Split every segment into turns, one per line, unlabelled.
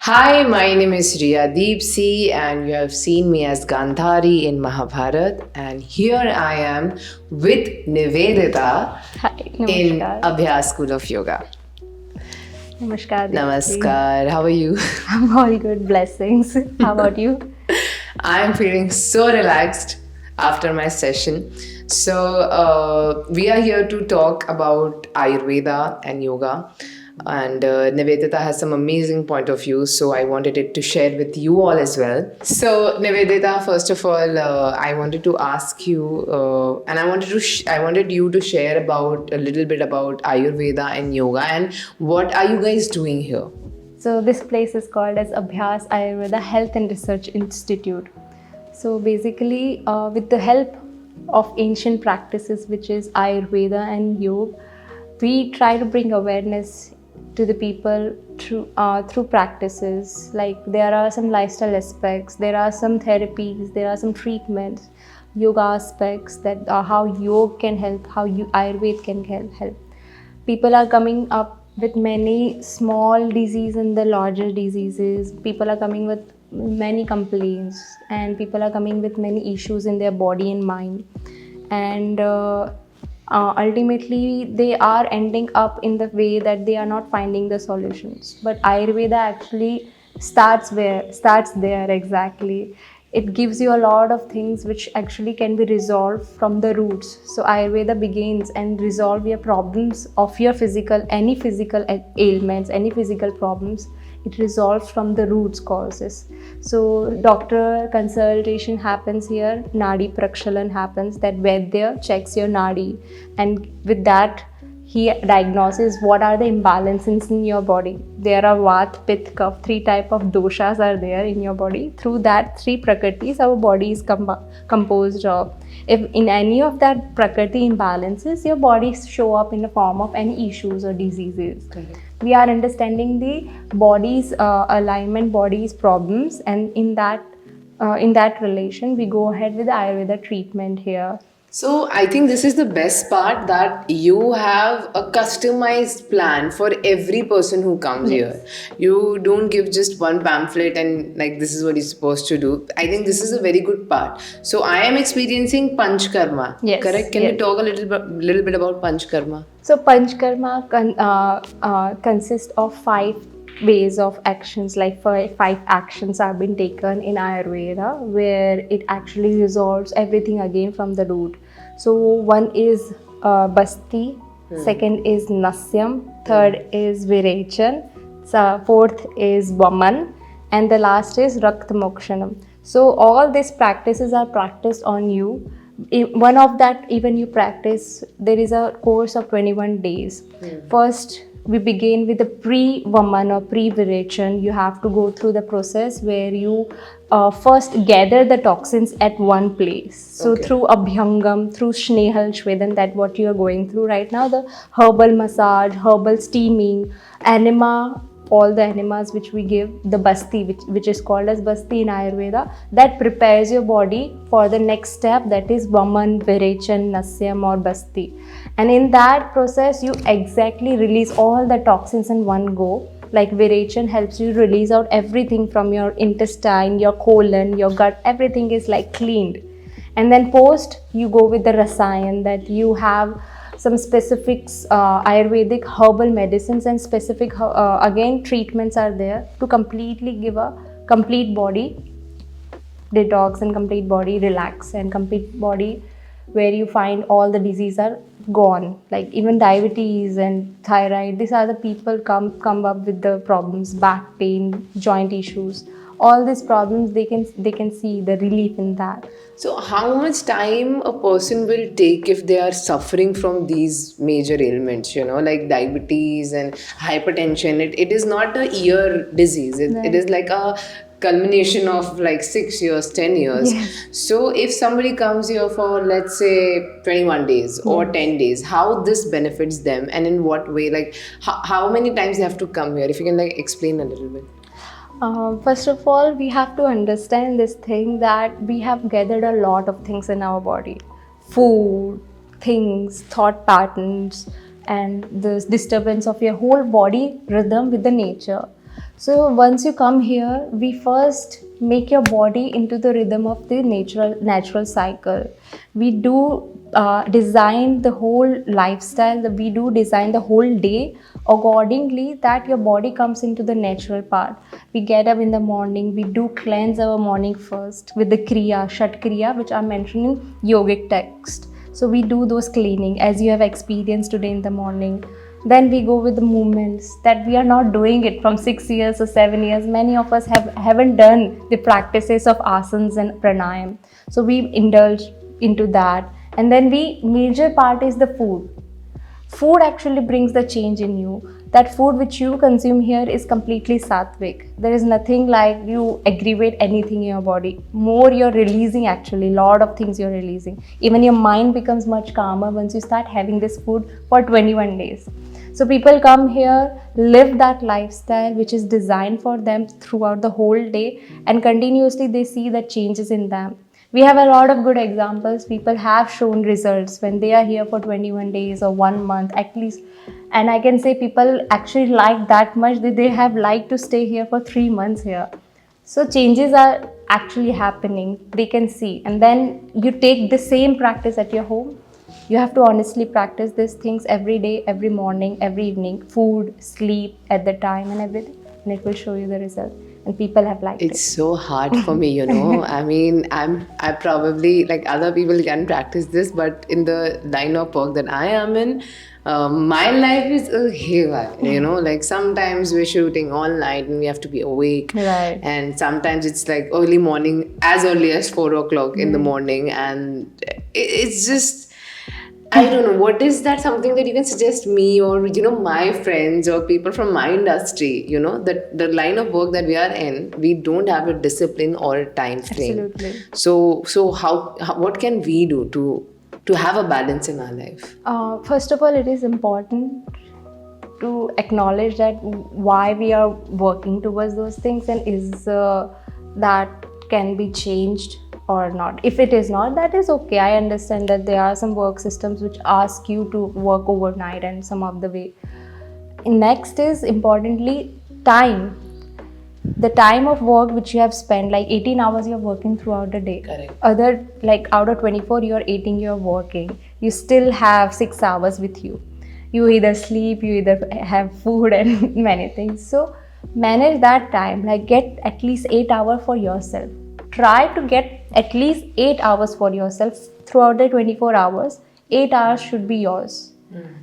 Hi, my name is Riya Deepsi, and you have seen me as Gandhari in Mahabharat. And here I am with Nivedita
Hi,
in
namaskar.
Abhyas School of Yoga.
Namaskar, Deepsi.
Namaskar, how are you?
I'm all good, blessings. How about you?
I am feeling so relaxed after my session. So, we are here to talk about Ayurveda and yoga. And Nivedita has some amazing point of view, so I wanted it to share with you all as well. So, Nivedita, first of all, I wanted to ask you, and I wanted you to share about a little bit about Ayurveda and yoga, and what are you guys doing here?
So, this place is called as Abhyas Ayurveda Health and Research Institute. So, basically, with the help of ancient practices, which is Ayurveda and Yoga, we try to bring awareness to the people through practices. Like there are some lifestyle aspects, there are some therapies, there are some treatments, yoga aspects that how yoga can help, how Ayurveda can help. People are coming up with many small diseases and the larger diseases. People are coming with many complaints, and people are coming with many issues in their body and mind. And ultimately they are ending up in the way that they are not finding the solutions, but Ayurveda actually starts there exactly. It gives you a lot of things which actually can be resolved from the roots. So Ayurveda begins and resolve your problems of your any physical ailments, any physical problems. It resolves from the roots causes. So doctor consultation happens here, nadi prakshalan happens, that vaidya checks your nadi, and with that he diagnoses what are the imbalances in your body. There are vat, pitta, kapha, three type of doshas are there in your body. Through that three prakritis our body is composed of. If in any of that prakriti imbalances, your body show up in the form of any issues or diseases.
Correct.
We are understanding the body's alignment, body's problems, and in that relation we go ahead with the Ayurveda treatment here.
So I think this is the best part, that you have a customized plan for every person who comes
Yes.
here. You don't give just one pamphlet and like this is what you're supposed to do. I think this is a very good part. So I am experiencing Panchakarma.
Yes,
Correct? Can you
yes.
talk a little bit about Panchakarma?
So Panchakarma consists of 5 ways of actions, like five actions have been taken in Ayurveda, where it actually resolves everything again from the root. So one is Basti, second is Nasyam, third is Virechan, so fourth is Vaman, and the last is Rakt Mokshanam. So all these practices are practiced on you. One of that, even you practice, there is a course of 21 days. First we begin with the pre-vaman or pre-virachan. You have to go through the process where you first gather the toxins at one place. So
Okay.
through abhyangam, through snehal shvedan, that what you are going through right now, the herbal massage, herbal steaming, enema, all the enemas which we give, the basti, which is called as basti in Ayurveda, that prepares your body for the next step, that is Vaman, Virechan, Nasyam or Basti. And in that process, you exactly release all the toxins in one go. Like Virechan helps you release out everything from your intestine, your colon, your gut, everything is like cleaned. And then post, you go with the Rasayan, that you have some specific Ayurvedic herbal medicines and specific again treatments are there to completely give a complete body detox and complete body relax and complete body, where you find all the diseases are gone, like even diabetes and thyroid. These are the people come up with the problems, back pain, joint issues, all these problems. They can see the relief in that.
So, how much time a person will take if they are suffering from these major ailments, like diabetes and hypertension? It is not a year disease, it
Right.
is like a culmination of like 6 years, 10 years.
Yes.
So, if somebody comes here for, let's say, 21 days or
Yes.
10 days, how this benefits them and in what way? Like, how many times they have to come here? If you can, like, explain a little bit.
First of all, we have to understand this thing that we have gathered a lot of things in our body: food, things, thought patterns, and the disturbance of your whole body rhythm with the nature. So once you come here, we first make your body into the rhythm of the natural cycle. We do design the whole lifestyle. We do design the whole day accordingly that your body comes into the natural part. We get up in the morning. We do cleanse our morning first with the shat kriya, which are mentioned in yogic text. So we do those cleaning as you have experienced today in the morning. Then we go with the movements that we are not doing it from 6 years or 7 years. Many of us haven't done the practices of asanas and pranayam. So we indulge into that. And then major part is the food. Food actually brings the change in you. That food which you consume here is completely sattvic. There is nothing like you aggravate anything in your body. More you're releasing, actually, lot of things you're releasing. Even your mind becomes much calmer once you start having this food for 21 days. So people come here, live that lifestyle which is designed for them throughout the whole day, and continuously they see the changes in them. We have a lot of good examples. People have shown results when they are here for 21 days or 1 month at least. And I can say people actually like that much that they have liked to stay here for 3 months here. So changes are actually happening. They can see. And then you take the same practice at your home. You have to honestly practice these things every day, every morning, every evening. Food, sleep at the time and everything. And it will show you the result. And people have liked it.
It's so hard for me, I mean, I probably, like, other people can practice this, but in the line of work that I am in, my life is a haywire, like sometimes we're shooting all night and we have to be awake.
Right.
And sometimes it's like early morning, as early as 4 o'clock in the morning. And it's just, I don't know, what is that something that you can suggest me or, my friends or people from my industry, that the line of work that we are in, we don't have a discipline or a time frame.
Absolutely.
So how what can we do to have a balance in our life?
First of all, it is important to acknowledge that why we are working towards those things, and is that can be changed or not. If it is not, that is okay. I understand that there are some work systems which ask you to work overnight and some of the way. Next is importantly time. The time of work which you have spent, like 18 hours you're working throughout the day.
Correct.
Other, like out of 24 you're 18 you're working. You still have 6 hours with you. You either sleep, you either have food and many things. So manage that time, like get at least 8 hours for yourself. Try to get at least 8 hours for yourself throughout the 24 hours. 8 hours should be yours.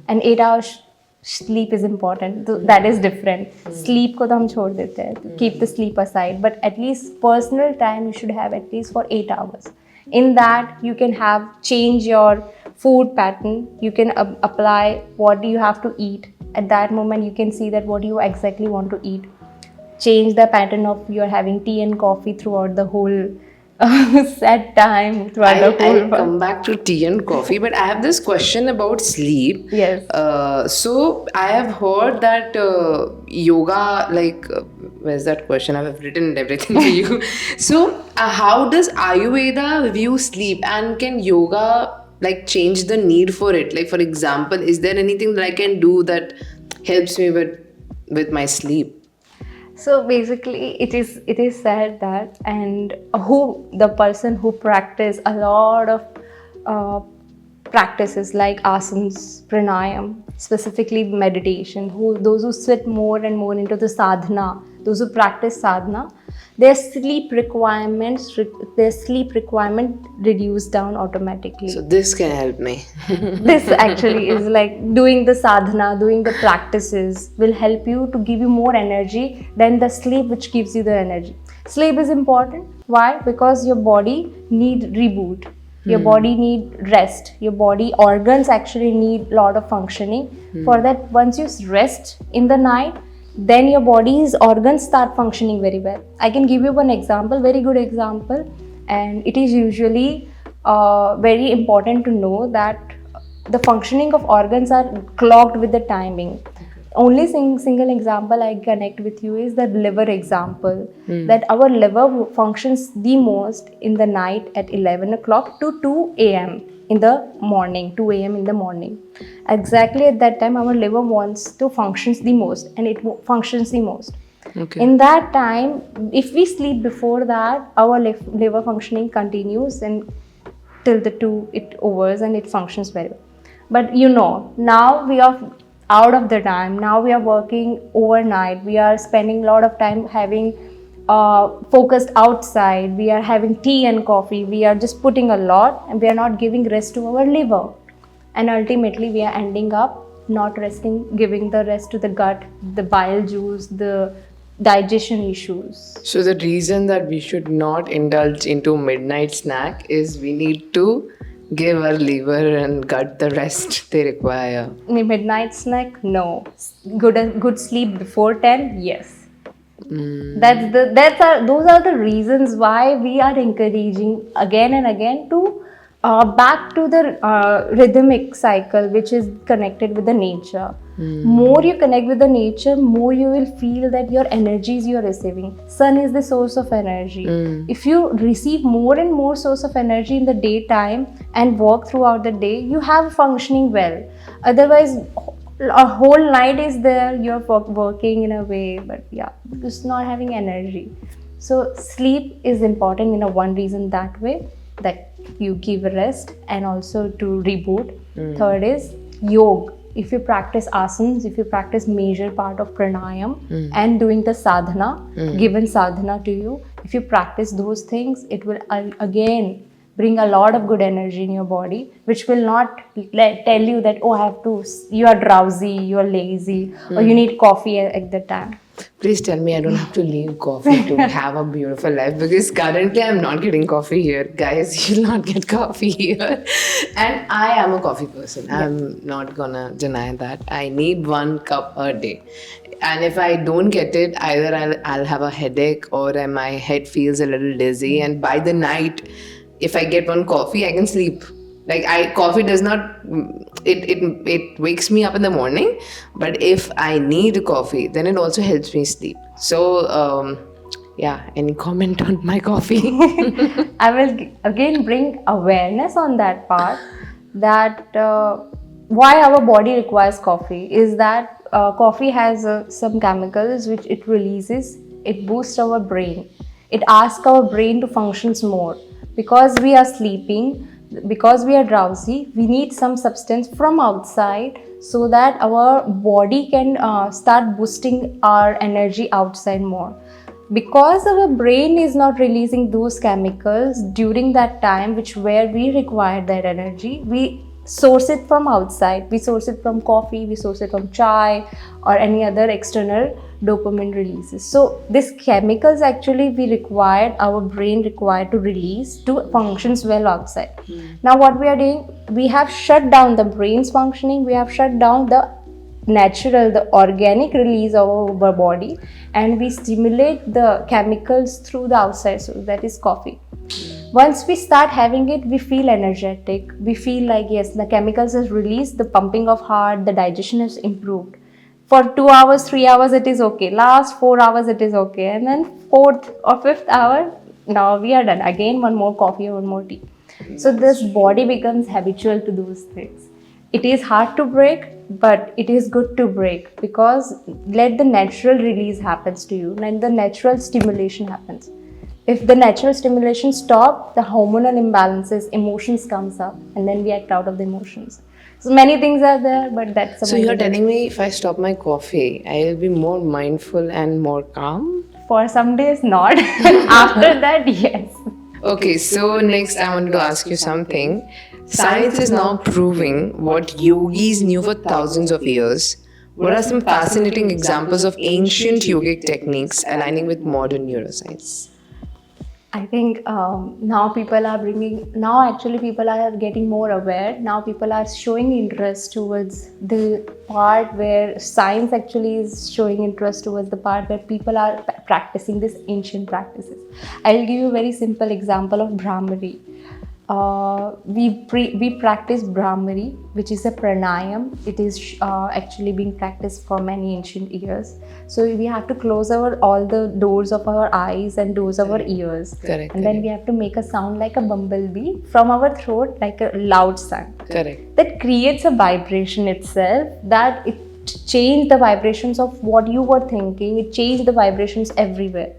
And 8 hours sleep is important. That is different. Sleep ko to hum chhod dete hain. Keep the sleep aside. But at least personal time you should have at least for 8 hours. In that you can change your food pattern. You can apply what do you have to eat. At that moment you can see that what you exactly want to eat. Change the pattern of you're having tea and coffee throughout the whole set time, throughout the whole.
I'll come back to tea and coffee, but I have this question about sleep.
Yes.
So I have heard that yoga, where's that question? I have written everything for you. So how does Ayurveda view sleep, and can yoga change the need for it? Like, for example, is there anything that I can do that helps me with my sleep?
So basically it is said that, and the person who practice a lot of practices like asanas, pranayam, specifically meditation, those who sit more and more into the sadhana, those who practice sadhana, their sleep requirement reduced down automatically.
So this can help me.
This actually is like doing the sadhana, doing the practices will help you to give you more energy than the sleep which gives you the energy. Sleep is important. Why? Because your body need reboot. Your body need rest. Your body organs actually need a lot of functioning. For that, once you rest in the night, then your body's organs start functioning very well. I can give you one example, very good example, and it is usually very important to know that the functioning of organs are clogged with the timing. Only single example I connect with you is the liver example, that our liver functions the most in the night at 11 o'clock to 2 a.m. in the morning, 2 a.m. in the morning. Exactly at that time, our liver wants to functions the most, and it functions the most.
Okay.
In that time, if we sleep before that, our liver functioning continues and till the 2 it overs and it functions very well. But now we are out of the time. Now we are working overnight. We are spending a lot of time having focused outside. We are having tea and coffee. We are just putting a lot and we are not giving rest to our liver. And ultimately we are ending up not resting, giving the rest to the gut, the bile juice, the digestion issues.
So the reason that we should not indulge into midnight snack is we need to give our liver and gut the rest they require.
Midnight snack, no. Good sleep before 10, yes. Those are the reasons why we are encouraging again and again to back to the rhythmic cycle, which is connected with the nature. More you connect with the nature, more you will feel that your energies you are receiving. Sun is the source of energy. If you receive more and more source of energy in the daytime and work throughout the day, you have functioning well. Otherwise, a whole night is there, you're working in a way, but yeah, just not having energy. So sleep is important in a one reason that way, that you give rest and also to reboot. Third is yoga. If you practice asanas, if you practice major part of pranayam and doing the sadhana, given sadhana to you, if you practice those things, it will again bring a lot of good energy in your body, which will not tell you that, you are drowsy, you are lazy, or you need coffee at the time.
Please tell me I don't have to leave coffee to have a beautiful life, because currently I'm not getting coffee here. Guys, you'll not get coffee here. And I am a coffee person. I'm not gonna deny that. I need 1 cup a day. And if I don't get it, either I'll have a headache or my head feels a little dizzy. And by the night, if I get 1 coffee, I can sleep. Coffee does not, it wakes me up in the morning, but if I need coffee, then it also helps me sleep. So, any comment on my coffee?
I will again bring awareness on that part, that why our body requires coffee is that coffee has some chemicals which it releases. It boosts our brain. It asks our brain to function more. Because we are sleeping, because we are drowsy, we need some substance from outside so that our body can start boosting our energy outside more. Because our brain is not releasing those chemicals during that time where we require that energy, we source it from outside. We source it from coffee, we source it from chai or any other external dopamine releases. So these chemicals actually our brain required to release to functions well outside. Now what we are doing, we have shut down the brain's functioning, we have shut down the organic release of our body, and we stimulate the chemicals through the outside source, that is coffee. Once we start having it, we feel energetic. We feel like, yes, the chemicals is released, the pumping of heart, the digestion is improved. For 2 hours, 3 hours, it is okay. Last 4 hours, it is okay. And then 4th or 5th hour, now we are done. Again, 1 more coffee or 1 more tea. So this body becomes habitual to those things. It is hard to break, but it is good to break, because let the natural release happens to you and the natural stimulation happens. If the natural stimulation stops, the hormonal imbalances, emotions comes up, and then we act out of the emotions. So many things are there, but that's...
So you're telling me if I stop my coffee, I will be more mindful and more calm?
For some days, not. After that, yes.
Okay, so next I wanted to ask you something. Science is now proving what yogis knew for thousands of years. What are some fascinating examples of ancient yogic techniques aligning with modern neuroscience?
I think now people are getting more aware. Now people are showing interest towards the part where science actually is showing interest towards the part where people are practicing these ancient practices. I'll give you a very simple example of Brahmari. We practice Brahmari, which is a pranayam. It is actually being practiced for many ancient years. So we have to close all the doors of our eyes and doors of our ears.
Correct.
And then we have to make a sound like a bumblebee from our throat, like a loud sound.
Correct.
That creates a vibration itself, that changed the vibrations of what you were thinking. It changed the vibrations everywhere.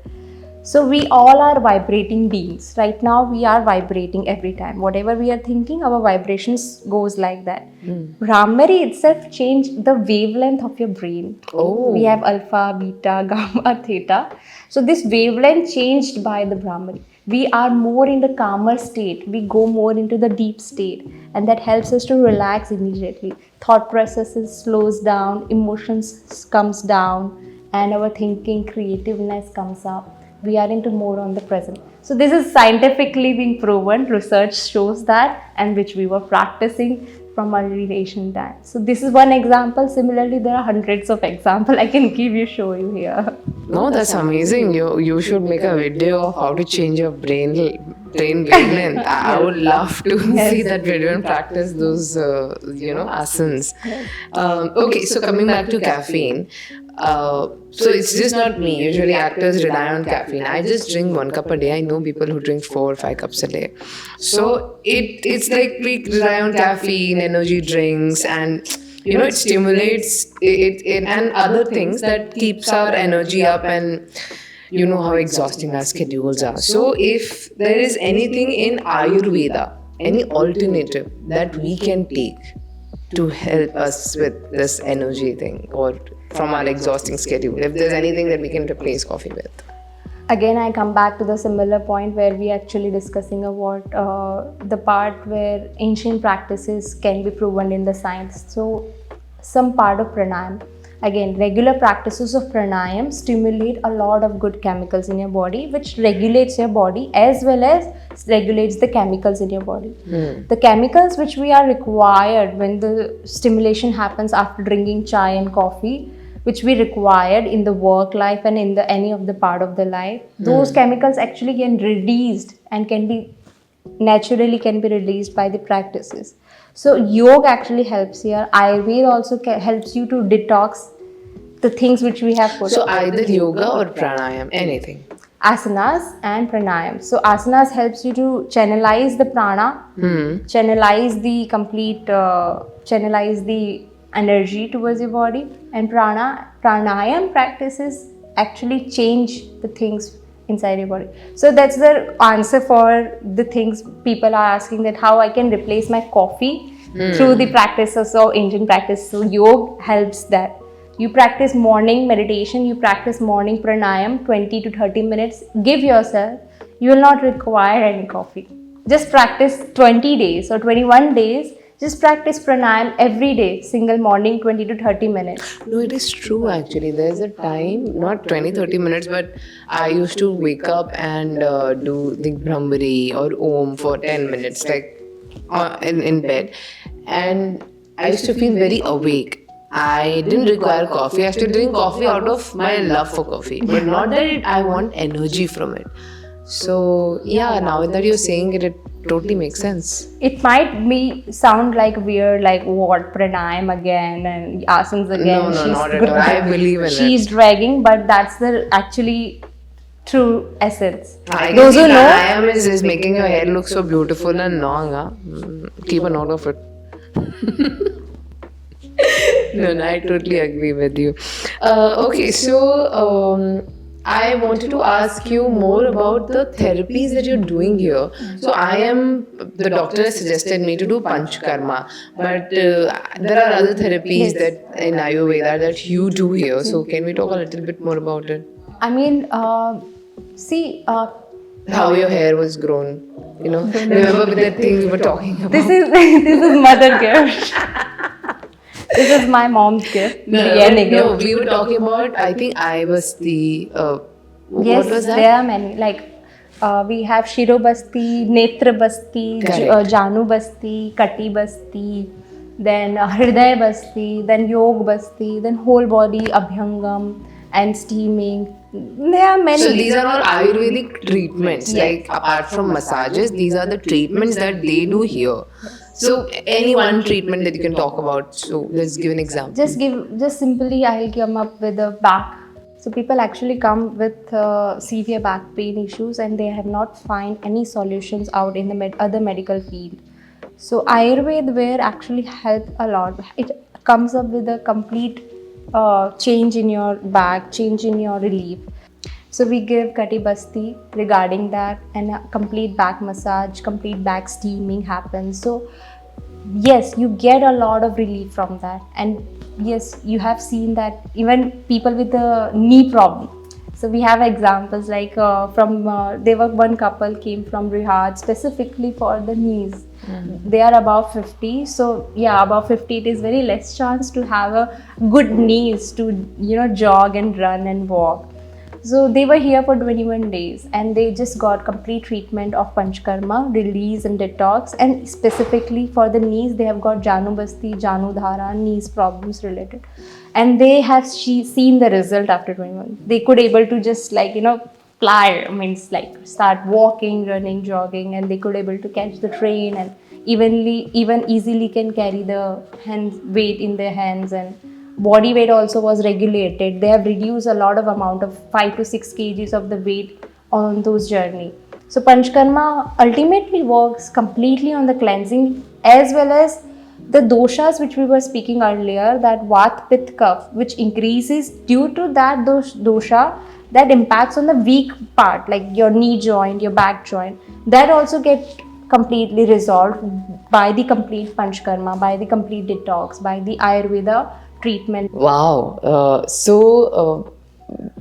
So we all are vibrating beings. Right now we are vibrating every time. Whatever we are thinking, our vibrations goes like that. Brahmari itself changed the wavelength of your brain.
Oh.
We have alpha, beta, gamma, theta. So this wavelength changed by the Brahmari. We are more in the calmer state. We go more into the deep state, and that helps us to relax immediately. Thought processes slows down, emotions comes down, and our thinking, creativeness comes up. We are into more on the present. So this is scientifically being proven. Research shows that, and which we were practicing from early ancient times. So this is one example. Similarly, there are hundreds of examples I can give you, show you here.
No, that's amazing. You should make a video of how to change your brain wavelength. I would love to see that video and practice those asanas. Okay, so coming back to caffeine. So it's just not me. Usually actors rely on caffeine. I just drink 1 cup a day. I know people who drink 4 or 5 cups a day. So it's like we rely on caffeine, energy drinks, and it stimulates it and other things that keeps our energy up, and you know how exhausting our schedules are. So if there is anything in Ayurveda, any alternative that we can take to help us with this energy thing or from our exhausting schedule, if there's anything that we can replace coffee with.
Again, I come back to the similar point where we actually discussing about the part where ancient practices can be proven in the science. So some part of pranayam. Again, regular practices of pranayam stimulate a lot of good chemicals in your body, which regulates your body as well as regulates the chemicals in your body. The chemicals which we are required when the stimulation happens after drinking chai and coffee, which we required in the work life and in the any of the part of the life, those chemicals actually get released and can be released by the practices. So yoga actually helps here. Ayurveda also helps you to detox the things which we have put.
So either yoga or pranayam, anything.
Asanas and pranayam. So asanas helps you to channelize the prana, channelize the complete, channelize the energy towards your body, and pranayam practices actually change the things inside your body. So that's the answer for the things people are asking, that how I can replace my coffee through the practices of ancient practice. So yoga helps that. You practice morning meditation, you practice morning pranayam 20 to 30 minutes. Give yourself, you will not require any coffee. Just practice 20 days or 21 days. Just practice pranayam every day, single morning, 20 to 30 minutes.
No, it is true actually. There's a time, not 20-30 minutes, but I used to wake up and do the Brahmari or Om for 10 minutes, like in bed. And I used to feel very awake. I didn't require coffee. I used to drink coffee out of my love for coffee, but not that I want energy from it. So yeah, now that you're saying it, it totally makes sense.
It might sound like weird, like what, pranayam again and asanas again.
No, not at all. I believe in it.
She's dragging, but that's the actually true essence.
I can see pranayam is making your hair look so beautiful and long. Keep a note of it. No, I totally agree with you. Okay, so I wanted to ask you more about the therapies that you're doing here. So the doctor has suggested me to do Panchakarma, but there are other therapies that in Ayurveda that you do here. So can we talk a little bit more about it?
I mean, see,
how your hair was grown, remember with that thing we were talking about?
This is mother gift. This is my mom's gift.
No, we were talking about, I think I was the...
yes,
what was that?
There are many. Like, we have Shiro Basti, Netra Basti, Janu Basti, Kati Basti, then Hriday Basti, then Yog Basti, then whole body Abhyangam and steaming. There are many.
So these are all Ayurvedic treatments. Yes. Like apart from massages, these are the treatments that they do here. So any one treatment that you can talk about. So let's give an example.
Just simply I'll come up with a back. So people actually come with severe back pain issues and they have not find any solutions out in the other medical field. So Ayurveda actually help a lot. It comes up with a complete change in your back, change in your relief. So we give Kati Basti regarding that, and a complete back massage, complete back steaming happens. So yes, you get a lot of relief from that. And yes, you have seen that even people with a knee problem. So we have examples like there were one couple came from Riyadh specifically for the knees. They are above 50, so yeah, above 50 it is very less chance to have a good knees to jog and run and walk. So they were here for 21 days and they just got complete treatment of Panchakarma, release and detox, and specifically for the knees they have got Janu Basti, Janu Dhara, knees problems related. And they have seen the result after 21. They could able to just fly, means like start walking, running, jogging, and they could able to catch the train and even easily can carry the hands weight in their hands, and body weight also was regulated. They have reduced a lot of amount of 5 to 6 kgs of the weight on those journey. So Panchkarma ultimately works completely on the cleansing as well as the doshas which we were speaking earlier, that Vat, Pitta, Kapha, which increases due to that dosha that impacts on the weak part like your knee joint, your back joint, that also get completely resolved by the complete Panchkarma, by the complete detox, by the Ayurveda treatment.
Wow.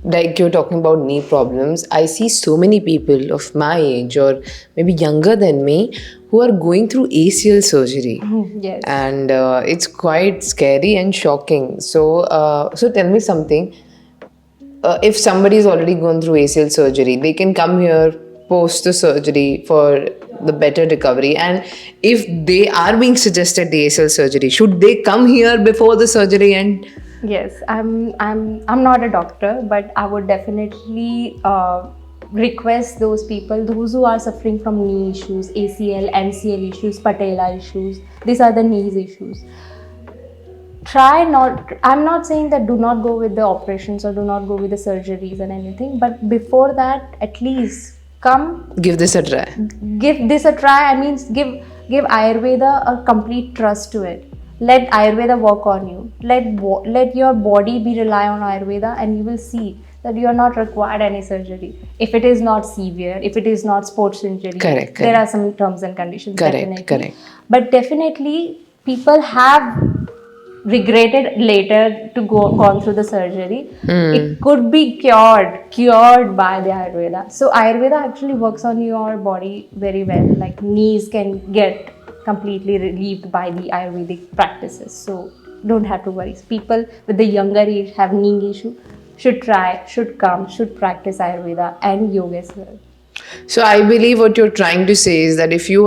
Like you're talking about knee problems, I see so many people of my age or maybe younger than me who are going through ACL surgery.
Yes.
And it's quite scary and shocking. So tell me something. If somebody is already gone through ACL surgery, they can come here post the surgery for the better recovery. And if they are being suggested the ACL surgery, should they come here before the surgery end?
Yes, I'm not a doctor, but I would definitely request those people, those who are suffering from knee issues, ACL, MCL issues, patella issues. These are the knees issues. I'm not saying that do not go with the operations or do not go with the surgeries and anything, but before that, at least come.
Give this a try.
Give this a try. I mean, give Ayurveda a complete trust to it. Let Ayurveda work on you. Let your body be rely on Ayurveda, and you will see that you are not required any surgery. If it is not severe, if it is not sports injury,
Correct.
There are some terms and conditions.
Correct.
But definitely, people have regretted later to gone through the surgery. It could be cured by the Ayurveda. So Ayurveda actually works on your body very well. Like knees can get completely relieved by the Ayurvedic practices. So don't have to worry. People with the younger age have knee issue should practice Ayurveda and yoga as well.
So I believe what you're trying to say is that if you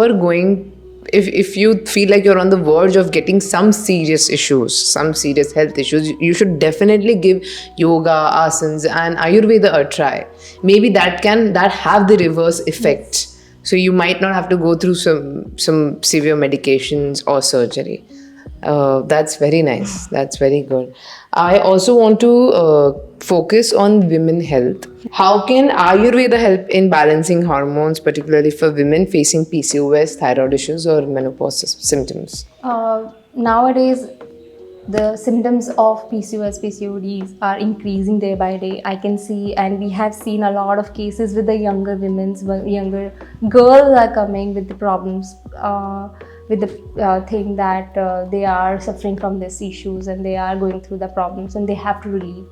feel like you're on the verge of getting some serious issues, some serious health issues, you should definitely give yoga, asanas and Ayurveda a try. Maybe that have the reverse effect. So you might not have to go through some severe medications or surgery. That's very nice. That's very good. I also want to focus on women health. How can Ayurveda help in balancing hormones, particularly for women facing PCOS, thyroid issues, or menopause symptoms?
Nowadays, the symptoms of PCOS, PCODs are increasing day by day. I can see, and we have seen a lot of cases with the younger younger girls are coming with the problems, with the thing that they are suffering from these issues and they are going through the problems and they have to relieve.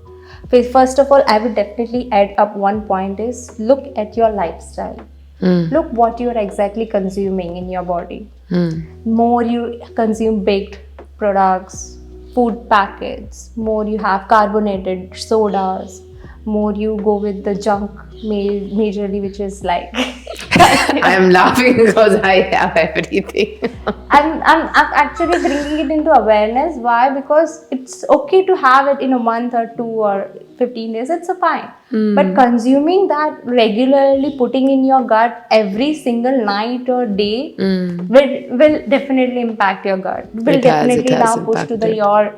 First of all, I would definitely add up one point is look at your lifestyle. Look what you are exactly consuming in your body. More you consume baked products, food packets, more you have carbonated sodas, more you go with the junk majorly, which is like
I am laughing because I have everything.
I'm actually bringing it into awareness. Why? Because it's okay to have it in a month or 2 or 15 days, it's a fine. But consuming that regularly, putting in your gut every single night or day will definitely impact your gut. Will definitely now push to your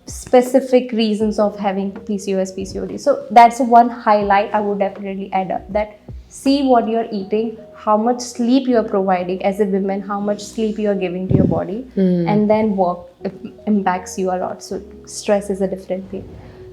specific reasons of having PCOS, PCOD. So that's one highlight I would definitely add up, that See what you're eating, how much sleep you're providing as a woman, how much sleep you're giving to your body, and then work. It impacts you a lot. So stress is a different thing.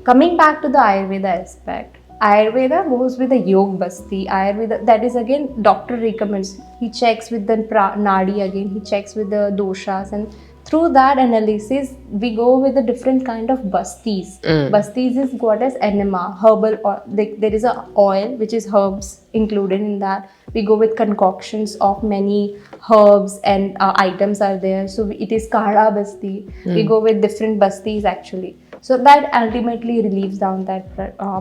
Coming back to the Ayurveda aspect, Ayurveda goes with the Yog Basti. Ayurveda, that is again, doctor recommends. He checks with the Nadi again, he checks with the doshas, and through that analysis, we go with a different kind of bastis. Bastis is what is enema, herbal, or there is a oil which is herbs included in that. We go with concoctions of many herbs and items are there. So it is Kahara Basti. We go with different bastis actually. So that ultimately relieves down that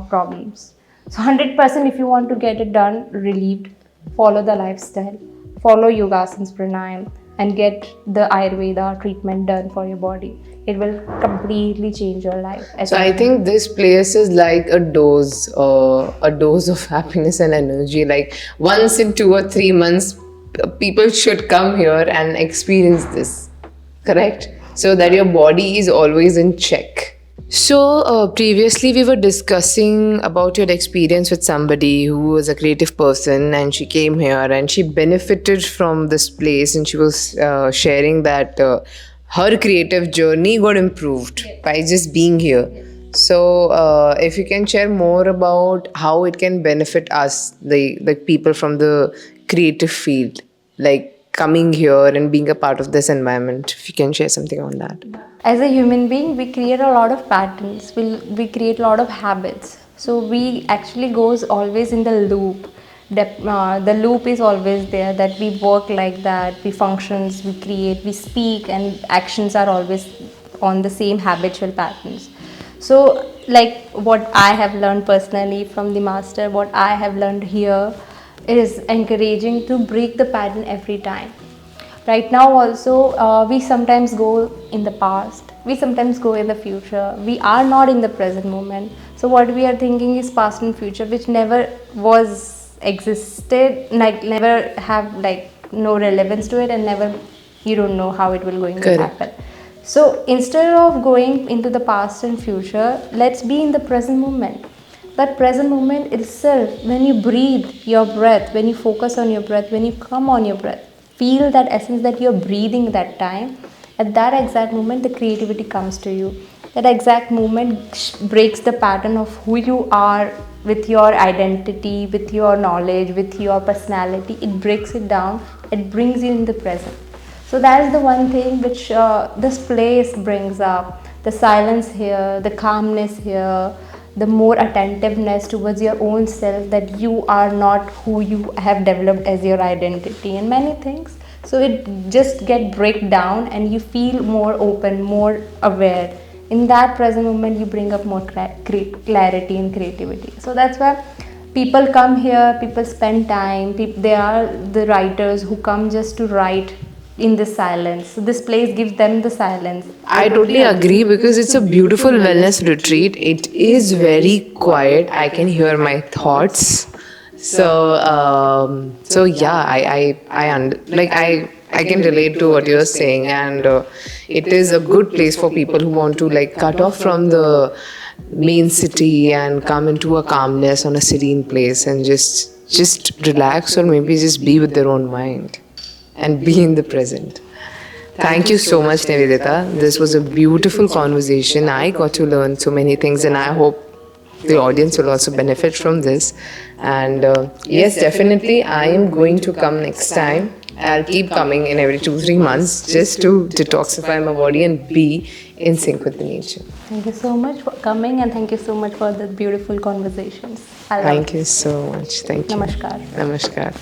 problems. So 100% if you want to get it done, relieved, follow the lifestyle, follow yogasans, pranayam, and get the Ayurveda treatment done for your body. It will completely change your life.
So I think this place is like a dose of happiness and energy. Like once in 2 or 3 months, people should come here and experience this, correct? So that your body is always in check. So previously we were discussing about your experience with somebody who was a creative person, and she came here and she benefited from this place, and she was sharing that her creative journey got improved by just being here. So if you can share more about how it can benefit us, the people from the creative field, like coming here and being a part of this environment, if you can share something on that.
As a human being, we create a lot of patterns, we create a lot of habits. So we actually goes always in the loop. The loop is always there, that we work like that, we functions, we create, we speak, and actions are always on the same habitual patterns. So like what I have learned personally from the master, what I have learned here is encouraging to break the pattern every time. Right now also, we sometimes go in the past, we sometimes go in the future, we are not in the present moment. So what we are thinking is past and future, which never was existed, like never have like no relevance to it, and never, you don't know how it will going to happen. So instead of going into the past and future, let's be in the present moment. That present moment itself, when you breathe your breath, when you focus on your breath, when you come on your breath, feel that essence that you're breathing that time. At that exact moment, the creativity comes to you. That exact moment breaks the pattern of who you are with your identity, with your knowledge, with your personality. It breaks it down. It brings you in the present. So that is the one thing which this place brings up. The silence here, the calmness here, the more attentiveness towards your own self, that you are not who you have developed as your identity, and many things. So it just get break down and you feel more open, more aware. In that present moment, you bring up more clarity and creativity. So that's why people come here, people spend time, they are the writers who come just to write in the silence. So this place gives them the silence.
I totally agree, because it's a beautiful wellness retreat. It is very quiet. I can hear my thoughts. So yeah, I can relate to what you're saying, and it is a good place for people who want to like cut off from the main city and come into a calmness on a serene place and just relax, or maybe just be with their own mind and be in the present. Thank you so much, Nivedita. This was a beautiful conversation. I got to learn so many things, and I hope the audience will also benefit from this. And yes, definitely, I am going to come next time. I'll keep coming in every 2-3 months just to detoxify my body and be in sync with the nature.
Thank you so much for coming, and thank you so much for the beautiful conversations.
Thank you so much. Thank you.
Namaskar.
Namaskar.